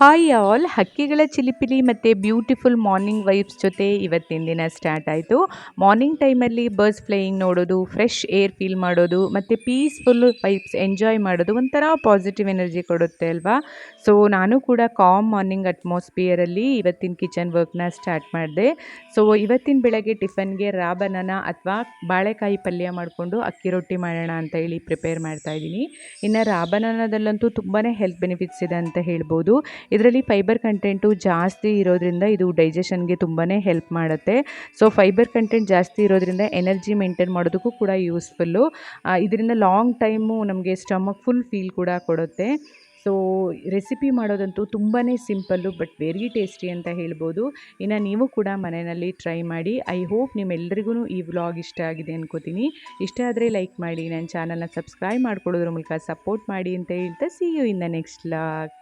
Hi all ಹಕ್ಕಿಗಳ ಚಿಲಿಪಿಲಿ ಮತ್ತು ಬ್ಯೂಟಿಫುಲ್ ಮಾರ್ನಿಂಗ್ ವೈಬ್ಸ್ ಜೊತೆ ಇವತ್ತಿನ ದಿನ ಸ್ಟಾರ್ಟ್ ಆಯಿತು. ಮಾರ್ನಿಂಗ್ ಟೈಮಲ್ಲಿ ಬರ್ಡ್ಸ್ ಫ್ಲೈಯಿಂಗ್ ನೋಡೋದು, ಫ್ರೆಶ್ ಏರ್ ಫೀಲ್ ಮಾಡೋದು ಮತ್ತು ಪೀಸ್ಫುಲ್ ವೈಬ್ಸ್ ಎಂಜಾಯ್ ಮಾಡೋದು ಒಂಥರ ಪಾಸಿಟಿವ್ ಎನರ್ಜಿ ಕೊಡುತ್ತೆ ಅಲ್ವಾ. ಸೊ ನಾನು ಕೂಡ ಕಾಮ್ ಮಾರ್ನಿಂಗ್ ಅಟ್ಮಾಸ್ಫಿಯರಲ್ಲಿ ಇವತ್ತಿನ ಕಿಚನ್ ವರ್ಕ್ನ ಸ್ಟಾರ್ಟ್ ಮಾಡಿದೆ. ಸೊ ಇವತ್ತಿನ ಬೆಳಗ್ಗೆ ಟಿಫನ್ಗೆ ರಾ ಬನಾನಾ ಅಥವಾ ಬಾಳೆಕಾಯಿ ಪಲ್ಯ ಮಾಡಿಕೊಂಡು ಅಕ್ಕಿ ರೊಟ್ಟಿ ಮಾಡೋಣ ಅಂತ ಹೇಳಿ ಪ್ರಿಪೇರ್ ಮಾಡ್ತಾ ಇದ್ದೀನಿ. ಇನ್ನು ರಾ ಬನಾನಾದಲ್ಲಂತೂ ತುಂಬಾ ಹೆಲ್ತ್ ಬೆನಿಫಿಟ್ಸ್ ಇದೆ ಅಂತ ಹೇಳ್ಬೋದು. ಇದರಲ್ಲಿ ಫೈಬರ್ ಕಂಟೆಂಟು ಜಾಸ್ತಿ ಇರೋದ್ರಿಂದ ಇದು ಡೈಜೆಷನ್ಗೆ ತುಂಬಾ ಹೆಲ್ಪ್ ಮಾಡುತ್ತೆ. ಸೊ ಫೈಬರ್ ಕಂಟೆಂಟ್ ಜಾಸ್ತಿ ಇರೋದ್ರಿಂದ ಎನರ್ಜಿ ಮೇಂಟೈನ್ ಮಾಡೋದಕ್ಕೂ ಕೂಡ ಯೂಸ್ಫುಲ್ಲು. ಇದರಿಂದ ಲಾಂಗ್ ಟೈಮು ನಮಗೆ ಸ್ಟಮಕ್ ಫುಲ್ ಫೀಲ್ ಕೂಡ ಕೊಡುತ್ತೆ. ಸೊ ರೆಸಿಪಿ ಮಾಡೋದಂತೂ ತುಂಬಾ ಸಿಂಪಲ್ಲು ಬಟ್ ವೆರಿ ಟೇಸ್ಟಿ ಅಂತ ಹೇಳ್ಬೋದು. ಇನ್ನು ನೀವು ಕೂಡ ಮನೆಯಲ್ಲಿ ಟ್ರೈ ಮಾಡಿ. ಐ ಹೋಪ್ ನಿಮ್ಮೆಲ್ಲರಿಗೂ ಈ ವ್ಲಾಗ್ ಇಷ್ಟ ಆಗಿದೆ ಅನ್ಕೋತೀನಿ. ಇಷ್ಟ ಆದರೆ ಲೈಕ್ ಮಾಡಿ, ನನ್ನ ಚಾನಲ್ನ ಸಬ್ಸ್ಕ್ರೈಬ್ ಮಾಡ್ಕೊಳ್ಳೋದ್ರ ಮೂಲಕ ಸಪೋರ್ಟ್ ಮಾಡಿ ಅಂತ ಹೇಳ್ತಾ see you in the next vlog.